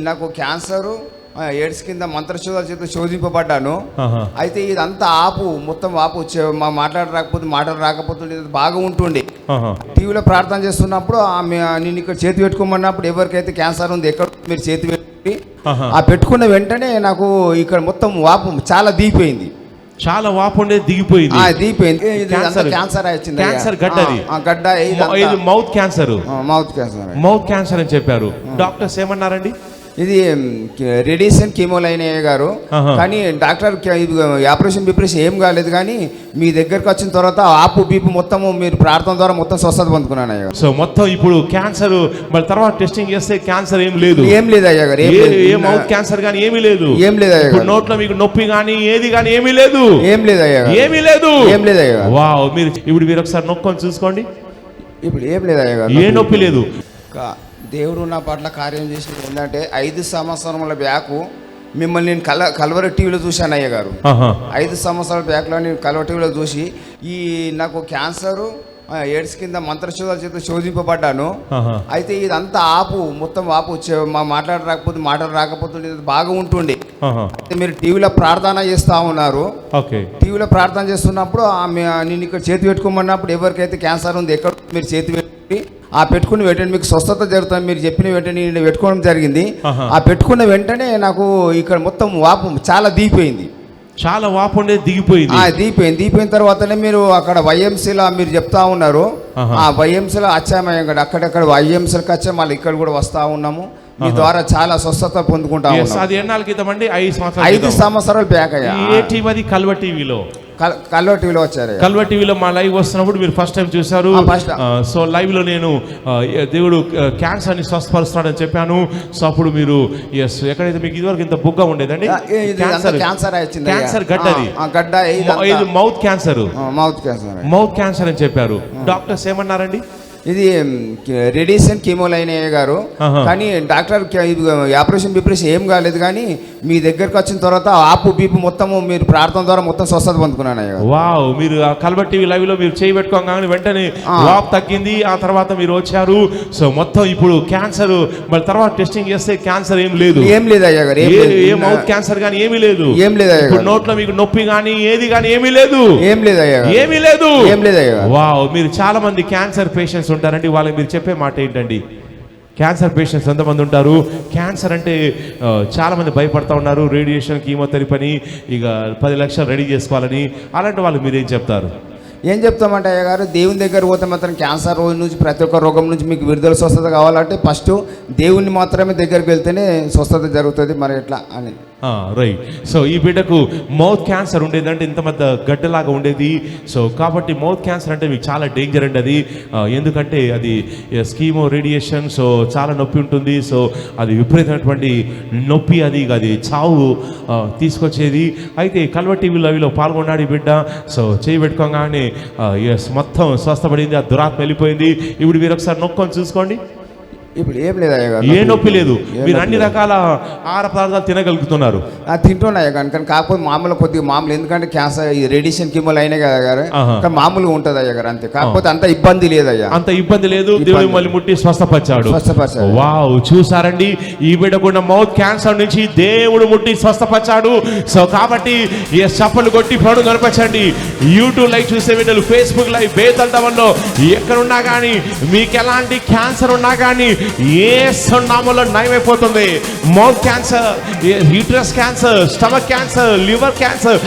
నాకు cancer AIDS కింద మంత్రశోధాల చేత శోధింపబడ్డాను. అయితే ఇదంతా మొత్తం మాటలు రాకపోతుండే బాగా ఉంటుండే. టీవీలో ప్రార్థన చేస్తున్నప్పుడు నేను ఇక్కడ చేతి పెట్టుకోమన్నప్పుడు ఎవరికైతే క్యాన్సర్ ఉంది ఎక్కడ మీరు చేతి పెట్టి పెట్టుకున్న వెంటనే నాకు ఇక్కడ మొత్తం వాపు చాలా దిగిపోయింది. చాలా వాపు ఉండేది దిగిపోయింది. గడ్డ మౌత్ క్యాన్సర్ అని చెప్పారు. డాక్టర్స్ ఏమన్నారండి? ఇది రేడియేషన్ కీమోలైన గారు, కానీ డాక్టర్ ఆపరేషన్ ఏం కాలేదు, కానీ మీ దగ్గరకు వచ్చిన తర్వాత బీపు మొత్తం మీరు ప్రార్థన ద్వారా మొత్తం స్వస్థత పొందుకున్నాను అయ్యా. సో మొత్తం ఇప్పుడు క్యాన్సర్ మరి తర్వాత టెస్టింగ్ చేస్తే క్యాన్సర్ ఏం లేదు అయ్యా గారు. మౌత్ క్యాన్సర్ గానీ ఏమీ లేదు అయ్యా. నోట్లో మీకు నొప్పి గానీ ఏది గానీ ఏమీ లేదు అయ్యా. ఏమీ లేదు అయ్యా. వావ్, మీరు ఒకసారి నొక్కొని చూసుకోండి. ఇప్పుడు ఏం లేదు అయ్యా గారు, ఏ నొప్పి లేదు. దేవుడు నా పట్ల కార్యం చేసింది ఏంటంటే 5 సంవత్సరముల బ్యాక్ మిమ్మల్ని నేను కల్వరి టీవీలో చూశాను అయ్య గారు. 5 సంవత్సరాల బ్యాక్లో నేను కల్వరి టీవీలో చూసి నాకు క్యాన్సరు ఎయిడ్స్ కింద మంత్రశోధాల చేత శోధింపబడ్డాను. అయితే ఇదంతా మొత్తం మాటలు రాకపోతుండే బాగా ఉంటుండే. మీరు టీవీలో ప్రార్థన చేస్తా ఉన్నారు. టీవీలో ప్రార్థన చేస్తున్నప్పుడు నేను ఇక్కడ చేతి పెట్టుకోమన్నప్పుడు ఎవరికైతే క్యాన్సర్ ఉంది ఎక్కడ మీరు చేతి పెట్టి పెట్టుకున్న వెంటనే మీకు స్వస్థత జరుగుతుంది మీరు చెప్పిన వెంటనే నేను పెట్టుకోవడం జరిగింది. పెట్టుకున్న వెంటనే నాకు ఇక్కడ మొత్తం వాపు చాలా దిగిపోయింది. చాలా వాపు ఉండేది దిగిపోయిన తర్వాతనే మీరు అక్కడ వైఎంసీలో మీరు చెప్తా ఉన్నారు. వైఎంసీలో వచ్చామయ్య, అక్కడక్కడ వైఎంసీలకు వచ్చా మళ్ళీ ఇక్కడ కూడా వస్తా ఉన్నాము. మీ ద్వారా చాలా స్వస్థత పొందుకుంటా ఉన్నాం. అది ఎన్నాళ్ళ క్రితం అండి? 5 సంవత్సరాలు బ్యాక్ అయ్యా. కల్వర్ టీవీలో వచ్చారు. కల్వర్ టీవీలో మా లైవ్ వస్తున్నప్పుడు మీరు ఫస్ట్ టైం చూసారు. సో లైవ్ లో నేను దేవుడు క్యాన్సర్ ని స్వస్థపరుస్తున్నాడని చెప్పాను. సో అప్పుడు మీరు ఎక్కడైతే మీకు ఇదివరకు ఇంత బుగ్గ ఉండేదండి, క్యాన్సర్ గడ్డ మౌత్ క్యాన్సర్ అని చెప్పారు. డాక్టర్స్ ఏమన్నారండి? ఇది రేడియేషన్ కీమోలైన గారు, కానీ డాక్టర్ ఆపరేషన్ ఏం కాలేదు, కానీ మీ దగ్గరకు వచ్చిన తర్వాత బీపు మొత్తం మీరు ప్రార్థన ద్వారా మొత్తం స్వస్థత పొందుకున్నాను అయ్యా. వావ్, మీరు కల్వర్ టీవీ లైవ్ లో మీరు చేయి పెట్టుకోగానే వెంటనే వాపు తగ్గింది. ఆ తర్వాత మీరు వచ్చారు. సో మొత్తం ఇప్పుడు క్యాన్సర్ మరి తర్వాత టెస్టింగ్ చేస్తే క్యాన్సర్ ఏం లేదు అయ్యా గారు. మౌత్ క్యాన్సర్ గానీ ఏమీ లేదు అయ్యా. నోట్లో మీకు నొప్పి గానీ ఏది గానీ ఏమీ లేదు అయ్యా. ఏమీ లేదు అయ్యా. వావ్, మీరు చాలా మంది క్యాన్సర్ పేషెంట్స్ ఉంటారండి. వాళ్ళకి మీరు చెప్పే మాట ఏంటండి? క్యాన్సర్ పేషెంట్స్ ఎంతమంది ఉంటారు? క్యాన్సర్ అంటే చాలా మంది భయపడతా ఉన్నారు. రేడియేషన్ కీమోథెరపీ అని ఇక 10 లక్షలు రెడీ చేసుకోవాలని. అలాంటి వాళ్ళు మీరు ఏం చెప్తారు? ఏం చెప్తామంటే అయ్య గారు, దేవుని దగ్గర పోతే మాత్రం క్యాన్సర్ రోగం నుంచి ప్రతి ఒక్క రోగం నుంచి మీకు విడుదల స్వస్థత కావాలంటే ఫస్ట్ దేవుని మాత్రమే దగ్గరికి వెళ్తేనే స్వస్థత జరుగుతుంది. మరి ఎట్లా అని రైట్. సో ఈ బిడ్డకు మౌత్ క్యాన్సర్ ఉండేదంటే ఇంత పెద్ద గడ్డలాగా ఉండేది. సో కాబట్టి మౌత్ క్యాన్సర్ అంటే మీకు చాలా డేంజర్ అండి అది. ఎందుకంటే అది స్కీమో రేడియేషన్, సో చాలా నొప్పి ఉంటుంది. సో అది విపరీతమైనటువంటి నొప్పి, అది చావు తీసుకొచ్చేది. అయితే కల్వర్ టీవీ లైవ్లో పాల్గొన్నాడు ఈ బిడ్డ. సో చేయి పెట్టుకోగానే మొత్తం స్వస్థపడింది, ఆ దురాత్మ వెళ్ళిపోయింది. ఇప్పుడు మీరు ఒకసారి నొక్కొని చూసుకోండి. ఇప్పుడు ఏం లేదు అయ్యా గారు, ఏ నొప్పి లేదు. మీరు అన్ని రకాల ఆహార పదార్థాలు తినగలుగుతున్నారు. తింటున్నాయి కానీ కాకపోతే కొద్దిగా ఎందుకంటే క్యాన్సర్ రేడియేషన్ కీమోలు అయినాయి కదా గారు, మామూలుగా ఉంటుంది అయ్యా గారు, అంతే. కాకపోతే అంత ఇబ్బంది లేదయ్యా, అంత ఇబ్బంది లేదు. దేవుడు మళ్ళీ ముట్టి స్వస్థపరిచాడు. వావ్, చూసారండి, ఈ బిడ్డకున్న మౌత్ క్యాన్సర్ నుంచి దేవుడు ముట్టి స్వస్థపరిచాడు. సో కాబట్టి ఈ చప్పలు కొట్టి పడు కనిపించండి. యూట్యూబ్ లైవ్ చూసే బిడ్డలు, ఫేస్బుక్ లైవ్, బేతల్ టవర్లో ఎక్కడున్నా కానీ మీకు ఎలాంటి క్యాన్సర్ ఉన్నా కానీ యేసు నామములో నయమైపోతుంది. Mouth cancer, uterus cancer, stomach cancer, liver cancer,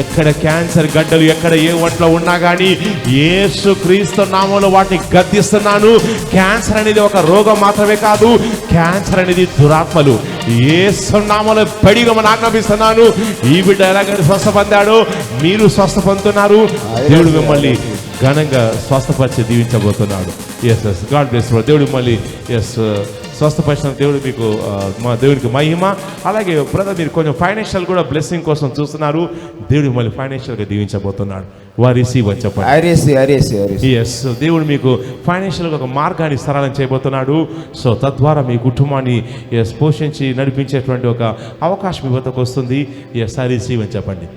ఎక్కడ క్యాన్సర్ గడ్డలు ఎక్కడ ఏ ఒంట్లో ఉన్నా కానీ యేసు క్రీస్తు నామములో వాటిని గద్దిస్తున్నాను. క్యాన్సర్ అనేది ఒక రోగం మాత్రమే కాదు, క్యాన్సర్ అనేది దురాత్మలు. యేసు నామములో పడిగా ఆజ్ఞాపిస్తున్నాను. ఈ బిడ్డ ఎలాగైతే స్వస్థ పొందాడో మీరు స్వస్థ పొందుతున్నారు. దేవుడు మిమ్మల్ని ఘనంగా స్వస్థపరిచి దీవించబోతున్నాడు. Yes God bless. దేవుడు మళ్ళీ స్వస్థపరిచిన దేవుడు మీకు మా దేవుడికి మహిమ. అలాగే బ్రదర్, మీరు కొంచెం ఫైనాన్షియల్ కూడా బ్లెస్సింగ్ కోసం చూస్తున్నారు. దేవుడు మళ్ళీ ఫైనాన్షియల్గా దీవించబోతున్నాడు. వారి రిసీవ్ అని చెప్పండి. ఎస్, దేవుడు మీకు ఫైనాన్షియల్గా ఒక మార్గాన్ని సరళం చేయబోతున్నాడు. సో తద్వారా మీ కుటుంబాన్ని పోషించి నడిపించేటువంటి ఒక అవకాశం ఇవ్వతకు వస్తుంది. ఎస్, ఐ రిసీవ్ అని చెప్పండి.